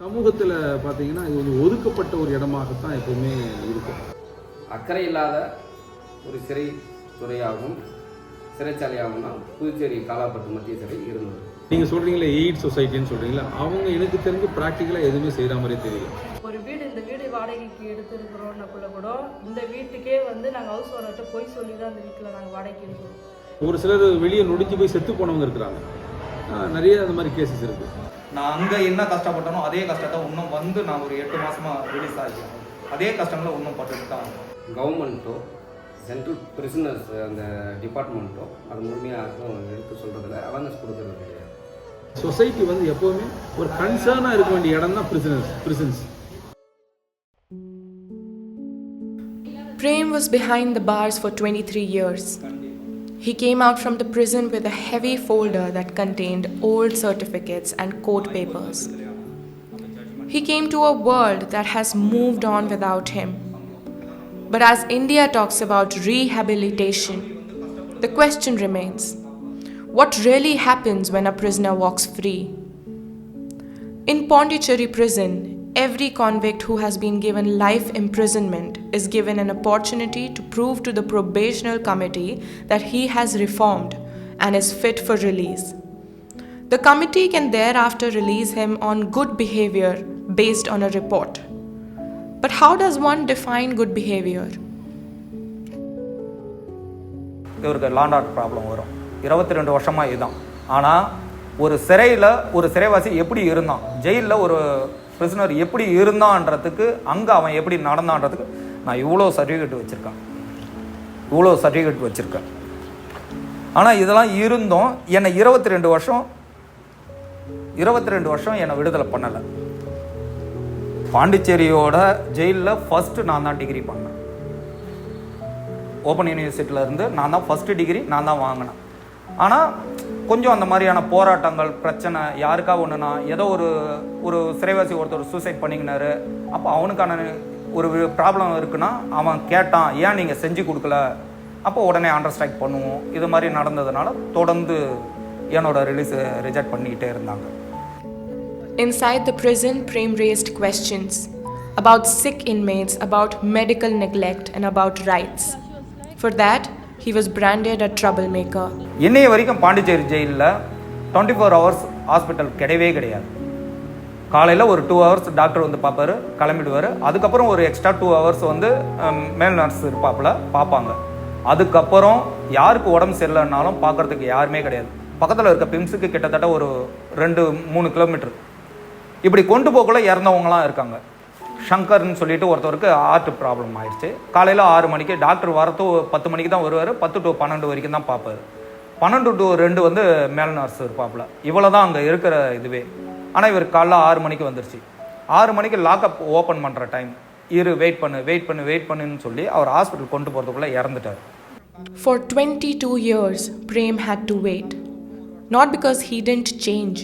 சமூகத்தில் பார்த்தீங்கன்னா இது ஒரு ஒதுக்கப்பட்ட ஒரு இடமாகத்தான் எப்பவுமே இருக்கும். அக்கறை இல்லாத ஒரு சிறை துறையாகவும் சிறைச்சாலையாகவும் தான் புதுச்சேரி காலாப்பட்டு மத்திய சிறை இருந்தது. நீங்கள் சொல்கிறீங்களே எய்ட் சொசைட்டின்னு சொல்கிறீங்களா, அவங்க எனக்கு தெரிஞ்சு ப்ராக்டிக்கலாக எதுவுமே செய்கிற மாதிரியே தெரியல. ஒரு வீடு இந்த வீடு வாடகைக்கு எடுத்துருக்குறோம்னக்குள்ள கூட இந்த வீட்டுக்கே நாங்கள் ஹவுஸ் ஓனர்கிட்ட போய் சொல்லி தான் அந்த வீட்டில் நாங்கள் வாடகைக்கு எடுக்கிறோம். ஒரு சிலர் வெளியே நொடிஞ்சு போய் செத்து போனவங்க இருக்கிறாங்க. நிறைய அந்த மாதிரி கேசஸ் இருக்குது. நான் அங்கே என்ன கஷ்டப்பட்டனோ அதே கஷ்டத்தை இன்னும் நான் ஒரு 8 மாதமாக ரிலீஸ் ஆகிட்டேன். அதே கஷ்டங்களை இன்னும் பட்டுட்டு தான். கவர்மெண்ட்டோ சென்ட்ரல் பிரிசனர்ஸ் அந்த டிபார்ட்மெண்ட்டோ அது முழுமையாக எடுத்து சொல்கிறதில்ல, அவேர்னஸ் கொடுக்கறது கிடையாது. சொசைட்டி எப்போவுமே ஒரு கன்சர்னாக இருக்க வேண்டிய இடம் தான் prisons. Prem was behind the bars for 23 years. He came out from the prison with a heavy folder that contained old certificates and court papers. He came to a world that has moved on without him. But as India talks about rehabilitation, the question remains, what really happens when a prisoner walks free? In Pondicherry prison, every convict who has been given life imprisonment is given an opportunity to prove to the probational committee that he has reformed and is fit for release. The committee can thereafter release him on good behavior based on a report. But how does one define good behavior? இவருக்கு land order problem வரும். 22 வருஷமாக இதுதான். ஆனால் ஒரு சிறையில் ஒரு சிறைவாசி எப்படி இருந்தான், ஜெயிலில் ஒரு பிரிசனர் எப்படி இருந்தான்றதுக்கு, அங்கே அவன் எப்படி நடந்தான்றதுக்கு நான் இவ்வளோ சர்டிஃபிகேட் வச்சுருக்கேன். ஆனால் இதெல்லாம் இருந்தும் என்னை 22 வருஷம் என்னை விடுதலை பண்ணலை. பாண்டிச்சேரியோட ஜெயிலில் ஃபஸ்ட்டு நான் தான் டிகிரி பண்ணேன். ஓப்பன் யூனிவர்சிட்டியிலேருந்து நான் தான் ஃபஸ்ட்டு டிகிரி நான் தான் வாங்கினேன். ஆனால் கொஞ்சம் அந்த மாதிரியான போராட்டங்கள், பிரச்சனை, யாருக்காக ஒன்றுனா ஏதோ ஒரு சிறைவாசி ஒருத்தர் சூசைட் பண்ணிக்கினாரு, அப்போ அவனுக்கான ஒரு ப்ராப்ளம் இருக்குன்னா அவன் கேட்டான், ஏன் நீங்கள் செஞ்சு கொடுக்கல, அப்போ உடனே அண்டர்ஸ்ட்ரைக் பண்ணுவோம். இது மாதிரி நடந்ததுனால தொடர்ந்து என்னோட ரிலீஸ் ரிஜெக்ட் பண்ணிக்கிட்டே இருந்தாங்க. Inside the prison, Prem raised questions about sick inmates, about medical neglect and about rights. For that, he was branded a troublemaker. இன்னைய வரைக்கும் பாண்டிச்சேரி ஜெயிலில் 24 hours ஹாஸ்பிட்டல் கிடையாது. காலையில் ஒரு 2 hours டாக்டர் பார்ப்பாரு, கிளம்பிடுவார். அதுக்கப்புறம் ஒரு எக்ஸ்ட்ரா 2 hours மேல் நர்ஸ் இருப்பாப்புல பார்ப்பாங்க. அதுக்கப்புறம் யாருக்கு உடம்பு சரியில்லைன்னாலும் பார்க்குறதுக்கு யாருமே கிடையாது. பக்கத்தில் இருக்க பிம்ஸுக்கு கிட்டத்தட்ட ஒரு 2-3 கிலோமீட்டர் இப்படி கொண்டு போகக்குள்ள இறந்தவங்களாம் இருக்காங்க. ஷங்கர்னு சொல்லிட்டு ஒருத்தருக்கு ஹார்ட் ப்ராப்ளம் ஆயிடுச்சு. காலையில் 6 மணிக்கு டாக்டர் வரத்து 10 மணிக்கு தான் வருவார். 10 to 12 வரைக்கும் தான் பார்ப்பார். 12 to 2 மேல் நர்ஸ் இருப்பாப்புல. இவ்வளோ தான் அங்கே இருக்கிற இதுவே. ஆனால் இவர் காலைல 6 மணிக்கு வந்துருச்சு. 6 மணிக்கு லாக்அப் ஓப்பன் பண்ணுற டைம். வெயிட் பண்ணுன்னு சொல்லி அவர் ஹாஸ்பிட்டல் கொண்டு போகிறதுக்குள்ளே இறந்துட்டார். For 22 years, Prem had to wait. Not because he didn't change,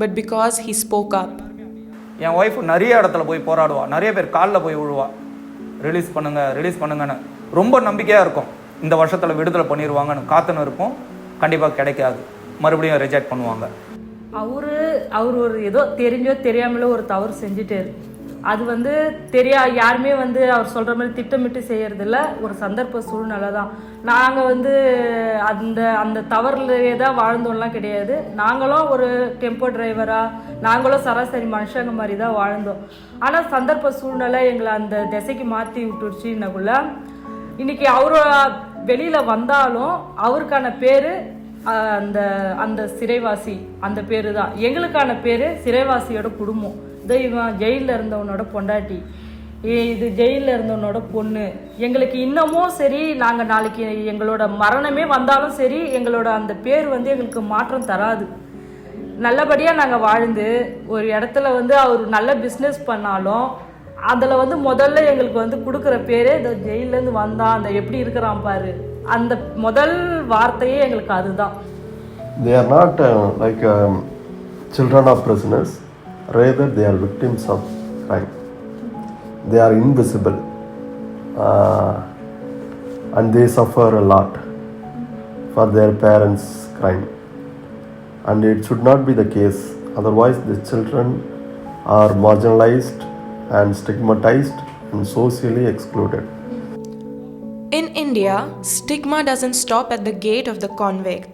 but because he spoke up. N wife நிறைய இடத்துல போய் போராடுவா, நிறைய பேர் காலில் போய் விழுவா, ரிலீஸ் பண்ணுங்கன்னு. ரொம்ப நம்பிக்கையாக இருக்கும், இந்த வருஷத்தில் விடுதலை பண்ணிடுவாங்கன்னு காத்துன்னு இருப்போம். கண்டிப்பாக கிடைக்காது, மறுபடியும் ரிஜெக்ட் பண்ணுவாங்க. அவர் ஒரு ஏதோ தெரிஞ்சோ தெரியாமலோ ஒரு தவறு செஞ்சுட்டாரு. அது யாருமே அவர் சொல்கிற மாதிரி திட்டமிட்டு செய்யறதில்ல, ஒரு சந்தர்ப்ப சூழ்நிலை தான். நாங்கள் அந்த தவறுலையே தான் வாழ்ந்தோம்லாம் கிடையாது. நாங்களும் ஒரு டெம்போ டிரைவராக, நாங்களும் சராசரி மனுஷங்க மாதிரி தான் வாழ்ந்தோம். ஆனால் சந்தர்ப்ப சூழ்நிலை எங்களை அந்த திசைக்கு மாற்றி விட்டுடுச்சுன்னக்குள்ள இன்னைக்கு அவர் வெளியில் வந்தாலும் அவருக்கான பேர் அந்த சிறைவாசி, அந்த பேர் தான். எங்களுக்கான பேர் சிறைவாசியோட குடும்பம். இவன் ஜெயிலில் இருந்தவனோட பொண்டாட்டி, இது ஜெயிலில் இருந்தவனோட பொண்ணு. எங்களுக்கு இன்னமும் சரி, நாங்கள் நாளைக்கு எங்களோட மரணமே வந்தாலும் சரி, எங்களோட அந்த பேர் எங்களுக்கு மாற்றம் தராது. நல்லபடியாக நாங்கள் வாழ்ந்து ஒரு இடத்துல அவர் நல்ல பிஸ்னஸ் பண்ணாலும் அதில் முதல்ல எங்களுக்கு கொடுக்குற பேரே இந்த ஜெயிலேருந்து வந்தான், அந்த எப்படி இருக்கிறான் பாரு, அந்த முதல் வார்த்தையே எங்களுக்கு அதுதான். They are not like children of prisoners. Rather, they are victims of crime. They are invisible and they suffer a lot for their parents' crime. And it should not be the case. Otherwise, the children are marginalized and stigmatized and socially excluded. In India, stigma doesn't stop at the gate of the convict.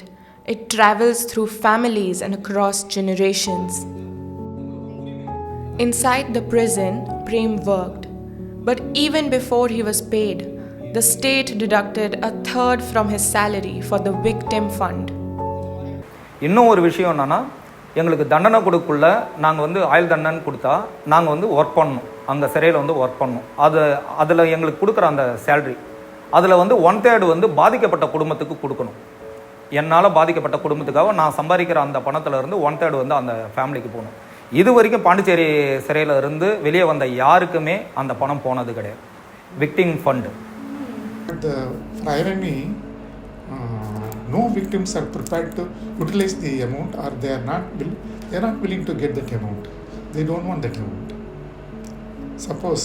It travels through families and across generations. Inside the prison, Prem worked. But even before he was paid, the state deducted a third from his salary for the victim fund. இன்னும் ஒரு விஷயம் என்னன்னா, எங்களுக்கு தண்டனை கொடுக்குள்ள நாங்கள் வந்து ஆயுள் தண்டனை கொடுத்தா நாங்கள் வந்து ஒர்க் பண்ணணும், அங்கே சிறையில் வந்து ஒர்க் பண்ணணும். அதில் எங்களுக்கு கொடுக்குற அந்த சேல்ரி அதில் வந்து 1/3 வந்து பாதிக்கப்பட்ட குடும்பத்துக்கு கொடுக்கணும். என்னால் பாதிக்கப்பட்ட குடும்பத்துக்காக நான் சம்பாதிக்கிற அந்த பணத்தில் இருந்து 1/3 வந்து அந்த ஃபேமிலிக்கு போகணும். இது வரைக்கும் பாண்டிச்சேரி சிறையில் இருந்து வெளியே வந்த யாருக்குமே அந்த பணம் போனது கிடையாது. Victim fund. For irony, no victims are prepared to utilize the amount, or they are not willing to get that amount. They don't want that amount. Suppose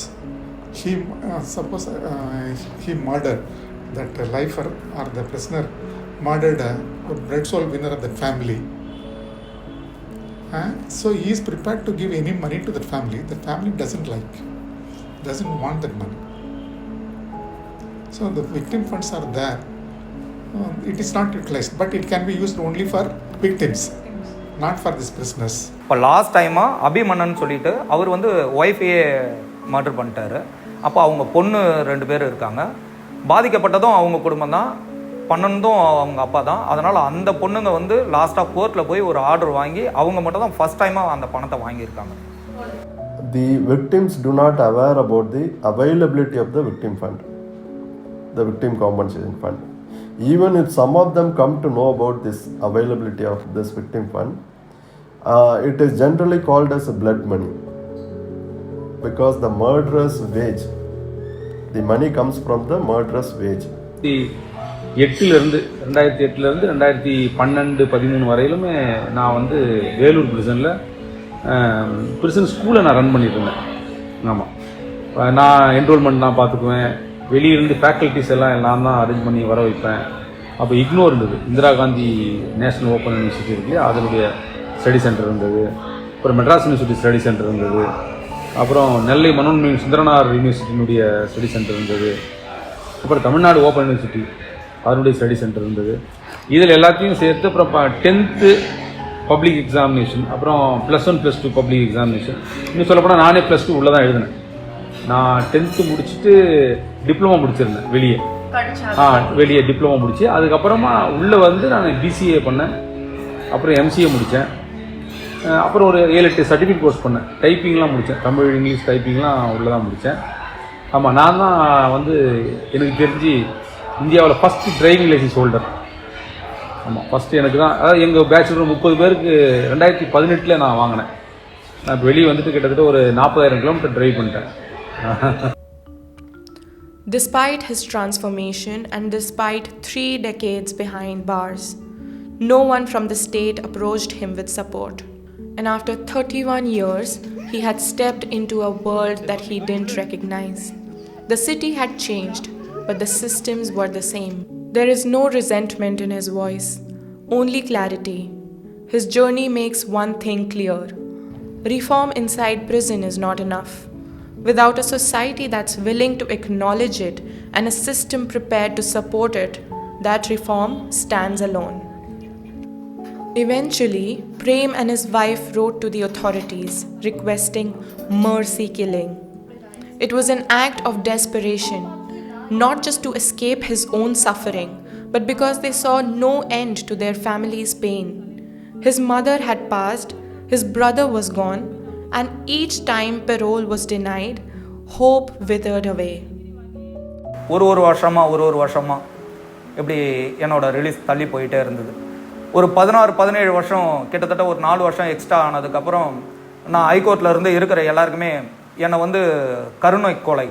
he murdered that lifer, or the prisoner murdered a blood soul winner of that family. So he is prepared to give any money to that family. The family doesn't want that money. So the victim funds are there. It is not utilized, but it can be used only for victims, not for these prisoners. இப்போ last டைமாக அபிமன்னன் சொல்லிட்டு அவர் வந்து ஒய்ஃபையே murder பண்ணிட்டாரு. அப்போ அவங்க பொண்ணு 2 பேர் இருக்காங்க. பாதிக்கப்பட்டதும் அவங்க குடும்பம் தான், பண்ணதும் அவங்க அப்பா தான். அதனால் அந்த பொண்ணுங்க வந்து லாஸ்ட்டாக கோர்ட்டில் போய் ஒரு ஆர்டர் வாங்கி அவங்க மட்டும் தான் ஃபஸ்ட் டைமாக அந்த பணத்தை வாங்கியிருக்காங்க. The victims do not aware about the availability of the victim fund, the victim compensation fund. Even if some of them come to know about this availability of this victim fund, it is generally called as a blood money, because the murderer's wage, the money comes from the murderer's wage. 2008 2012-13 வரையிலுமே நான் வந்து Vellore prison ஸ்கூலை நான் run பண்ணிட்டு இருந்தேன். ஆமாம், நான் enrolment நான் பார்த்துக்குவேன். வெளியிருந்து ஃபேக்கல்ட்டிஸ் எல்லாம் தான் அரேஞ்ச் பண்ணி வர வைப்பேன். அப்போ இக்னோர் இருந்தது, Indira Gandhi national open university இருக்கு, அதனுடைய ஸ்டடி சென்டர் இருந்தது. அப்புறம் மெட்ராஸ் யூனிவர்சிட்டி ஸ்டடி சென்டர் இருந்தது. அப்புறம் நெல்லை மனோன்மணி சுந்தரனார் யூனிவர்சிட்டியினுடைய ஸ்டடி சென்டர் இருந்தது. அப்புறம் தமிழ்நாடு ஓப்பன் யூனிவர்சிட்டி அதனுடைய ஸ்டடி சென்டர் இருந்தது. இதில் எல்லாத்தையும் சேர்த்து அப்புறம் 10th பப்ளிக் எக்ஸாமினேஷன், அப்புறம் +1 +2 பப்ளிக் எக்ஸாமினேஷன். இன்னும் சொல்லப்போனால் நானே +2 உள்ளே தான் எழுதினேன். நான் 10th முடிச்சுட்டு டிப்ளமோ முடிச்சிருந்தேன் வெளியே டிப்ளமோ முடிச்சு, அதுக்கப்புறமா உள்ளே வந்து நான் BCA பண்ணேன், அப்புறம் MCA முடித்தேன். அப்புறம் ஒரு 7-8 சர்டிஃபிகேட் கோர்ஸ் பண்ணேன். டைப்பிங்லாம் முடித்தேன், தமிழ் இங்கிலீஷ் டைப்பிங்லாம் உள்ளே தான் முடித்தேன். ஆமாம், நான் தான் வந்து எனக்கு தெரிஞ்சு இந்தியாவில் ஃபஸ்ட்டு டிரைவிங் லைசன்ஸ் ஹோல்டர். ஆமாம், ஃபஸ்ட்டு எனக்கு தான். அதாவது எங்கள் பேச்சுலர் 30 பேருக்கு 2018 நான் வாங்கினேன். நான் இப்போ வெளியே வந்துட்டு கிட்டத்தட்ட ஒரு 40,000 கிலோமீட்டர் டிரைவ் பண்ணிட்டேன். Despite his transformation and despite 3 decades behind bars, no one from the state approached him with support. And after 31 years, he had stepped into a world that he didn't recognize. The city had changed, but the systems were the same. There is no resentment in his voice, only clarity. His journey makes one thing clear: reform inside prison is not enough. Without a society that's willing to acknowledge it and a system prepared to support it, that reform stands alone. Eventually, Prem and his wife wrote to the authorities requesting mercy killing. It was an act of desperation, not just to escape his own suffering, but because they saw no end to their family's pain. His mother had passed, his brother was gone, and each time parole was denied, hope withered away. ஒரு வருஷமாக இப்படி என்னோட release தள்ளி போயிட்டே இருந்தது. ஒரு 16-17 வருஷம், கிட்டத்தட்ட ஒரு 4 வருஷம் எக்ஸ்ட்ரா ஆனதுக்கப்புறம் நான் ஹைகோர்ட்டில் இருந்து இருக்கிற எல்லாருக்குமே என்னை வந்து கருணை கொலை,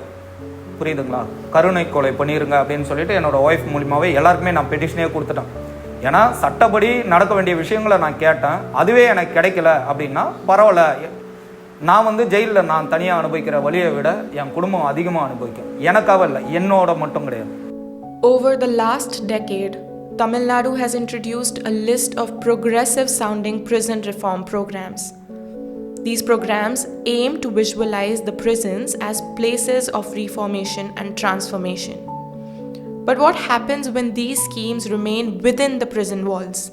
புரியுதுங்களா, கருணை கொலை பண்ணிடுங்க அப்படின்னு சொல்லிட்டு என்னோடய ஒய்ஃப் மூலிமாவே எல்லாருக்குமே நான் பெட்டிஷனே கொடுத்துட்டேன். ஏன்னா சட்டப்படி நடக்க வேண்டிய விஷயங்களை நான் கேட்டேன். அதுவே எனக்கு கிடைக்கல அப்படின்னா பரவாயில்ல, நான் வந்து ஜெயிலில் நான் தனியாக அனுபவிக்கிற வழியை விட என் குடும்பம் அதிகமாக அனுபவிக்கும். எனக்காக இல்லை, என்னோட மட்டும் கிடையாது. Over the last decade, Tamil Nadu has introduced a list of progressive sounding prison reform programs. These programs aim to visualize the prisons as places of reformation and transformation. But what happens when these schemes remain within the prison walls?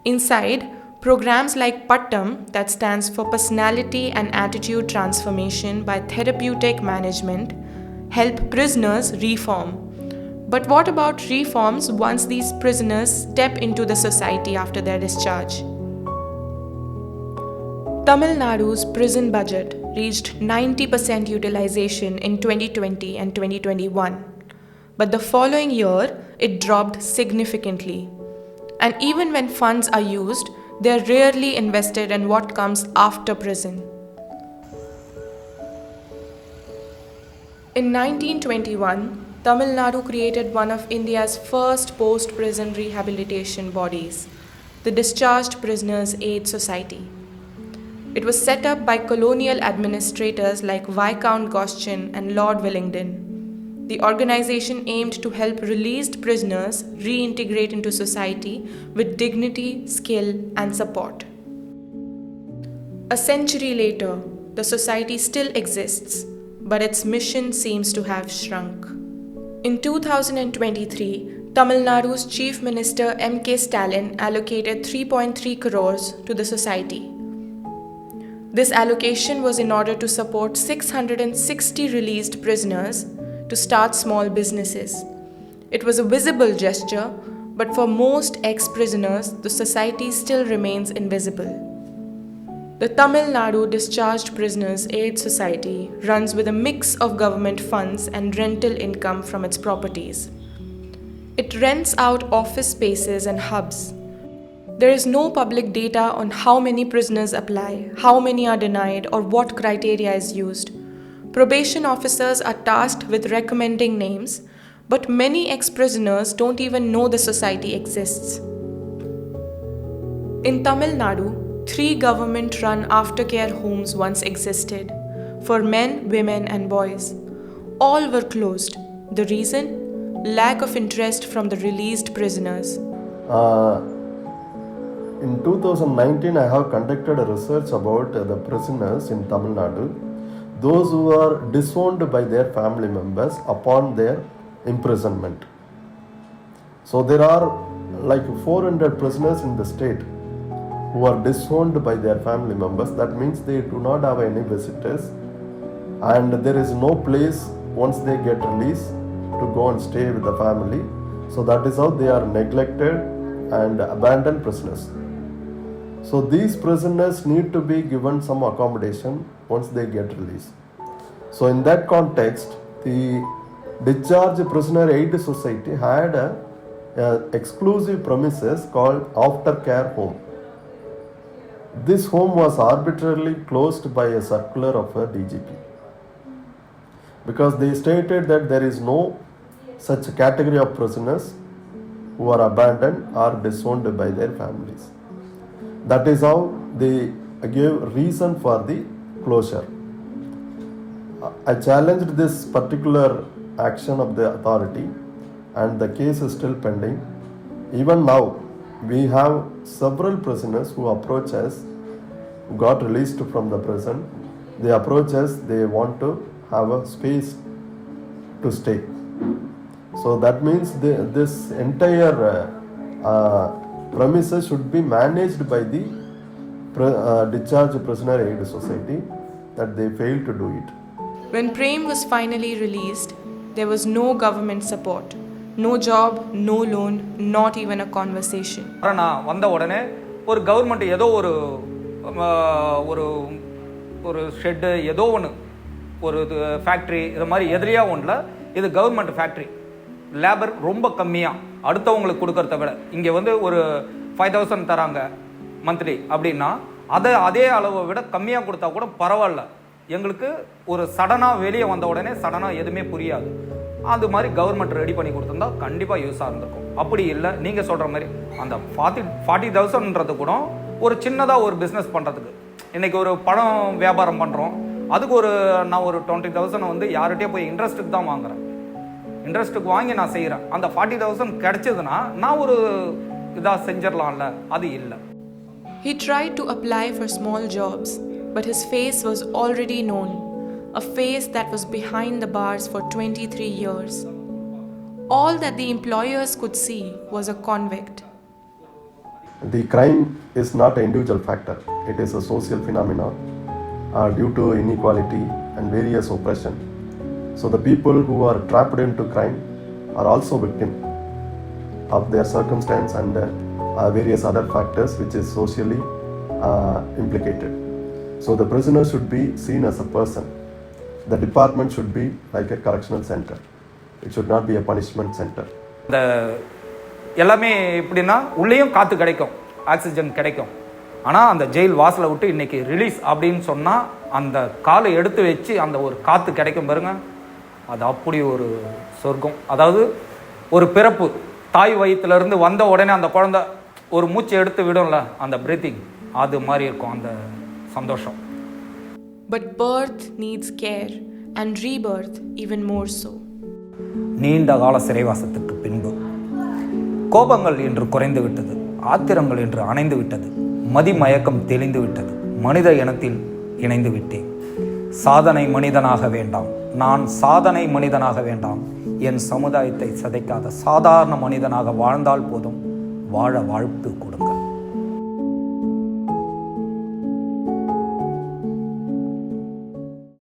Inside, programs like PATTAM, that stands for Personality and Attitude Transformation by Therapeutic Management, help prisoners reform. But what about reforms once these prisoners step into the society after their discharge? Tamil Nadu's prison budget reached 90% utilization in 2020 and 2021. But the following year, it dropped significantly. And even when funds are used, they are rarely invested in what comes after prison. In 1921, Tamil Nadu created one of India's first post-prison rehabilitation bodies, the Discharged Prisoners Aid Society. It was set up by colonial administrators like Viscount Goschen and Lord Wellington. The organization aimed to help released prisoners reintegrate into society with dignity, skill, and support. A century later, the society still exists, but its mission seems to have shrunk. In 2023, Tamil Nadu's Chief Minister M.K. Stalin allocated 3.3 crores to the society. This allocation was in order to support 660 released prisoners to start small businesses. It was a visible gesture, but for most ex-prisoners, the society still remains invisible. The Tamil Nadu Discharged Prisoners Aid Society runs with a mix of government funds and rental income from its properties. It rents out office spaces and hubs. There is no public data on how many prisoners apply, how many are denied, or what criteria is used. Probation officers are tasked with recommending names, but many ex-prisoners don't even know the society exists. In Tamil Nadu, 3 government-run aftercare homes once existed for men, women, and boys. All were closed. The reason? Lack of interest from the released prisoners. In 2019, I have conducted a research about the prisoners in Tamil Nadu, those who are disowned by their family members upon their imprisonment. So there are like 400 prisoners in the state who are disowned by their family members. That means they do not have any visitors, and there is no place once they get released to go and stay with the family. So that is how they are neglected and abandoned prisoners. So these prisoners need to be given some accommodation once they get released. So in that context, the Discharged Prisoner Aid Society had a exclusive premises called Aftercare Home. This home was arbitrarily closed by a circular of a DGP because they stated that there is no such category of prisoners who are abandoned or disowned by their families. That is how they gave reason for the closure. I challenged this particular action of the authority, and the case is still pending. Even now, we have several prisoners who approach us, who got released from the prison. They approach us, they want to have a space to stay. So that means this entire premises should be managed by the Discharged Prisoner Aid Society, that they failed to do it. When Prem was finally released, there was no government support, no job, no loan, not even a conversation. நான் வந்த உடனே ஒரு government ஏதோ ஒரு ஒரு shed ஏதோ ஒன்று ஒரு ஃபேக்ட்ரி இது மாதிரி எதிரியா ஒன்றில் இது கவர்மெண்ட் ஃபேக்ட்ரி, லேபர் ரொம்ப கம்மியாக அடுத்தவங்களுக்கு கொடுக்கறத விட இங்கே வந்து ஒரு 5,000 தராங்க மந்த்லி அப்படின்னா அதே அளவை விட கம்மியாக கொடுத்தா கூட பரவாயில்ல. எங்களுக்கு ஒரு சடனாக வெளியே வந்த உடனே சடனாக எதுவுமே புரியாது. அது மாதிரி கவர்மெண்ட் ரெடி பண்ணி கொடுத்துருந்தா கண்டிப்பாக யூஸாக இருந்திருக்கும். அப்படி இல்லை, நீங்கள் சொல்கிற மாதிரி அந்த 40,000ன்றது கூட ஒரு சின்னதாக ஒரு பிஸ்னஸ் பண்ணுறதுக்கு. இன்றைக்கி ஒரு பழம் வியாபாரம் பண்ணுறோம், அதுக்கு நான் ஒரு 20,000 வந்து யார்கிட்டயே போய் இன்ட்ரெஸ்ட்டுக்கு தான் வாங்குகிறேன். இன்ட்ரெஸ்ட்டுக்கு வாங்கி நான் செய்கிறேன். அந்த 40,000 கிடைச்சதுன்னா நான் ஒரு இதாக செஞ்சிடலாம்ல, அது இல்லை. He tried to apply for small jobs, but his face was already known, a face that was behind the bars for 23 years. All that the employers could see was a convict. The crime is not an individual factor, it is a social phenomenon due to inequality and various oppression. So the people who are trapped into crime are also victims of their circumstance and various other factors which is socially implicated. So the prisoner should be seen as a person. The department should be like a correctional center. It should not be a punishment center. இந்த எல்லாமே எப்படின்னா உள்ளேயும் காற்று கிடைக்கும், oxygen கிடைக்கும். ஆனால் அந்த jail வாசலை விட்டு இன்றைக்கி ரிலீஸ் அப்படின்னு சொன்னால் அந்த காலை எடுத்து வச்சு அந்த ஒரு காற்று கிடைக்கும் பாருங்க, அது அப்படி ஒரு சொர்க்கம். அதாவது ஒரு பிறப்பு, தாய் வயிற்றுலேருந்து வந்த உடனே அந்த குழந்தை ஒரு மூச்சு எடுத்து விடும்ல, அந்த பிரீத்திங், அது மாதிரி இருக்கும் அந்த சந்தோஷம். But birth needs care and rebirth even more so. நீண்ட கால சிறைவாசத்துக்கு பின்பு கோபங்கள் என்று குறைந்து விட்டது, ஆத்திரங்கள் என்று அணைந்து விட்டது, மதிமயக்கம் தெளிந்து விட்டது, மனித இனத்தில் இணைந்து விட்டேன். சாதனை மனிதனாக வேண்டாம், நான் சாதனை மனிதனாக வேண்டாம், என் சமுதாயத்தை சிதைக்காத சாதாரண மனிதனாக வாழ்ந்தால் போதும், வாழ வாழ்த்து கொடுங்க.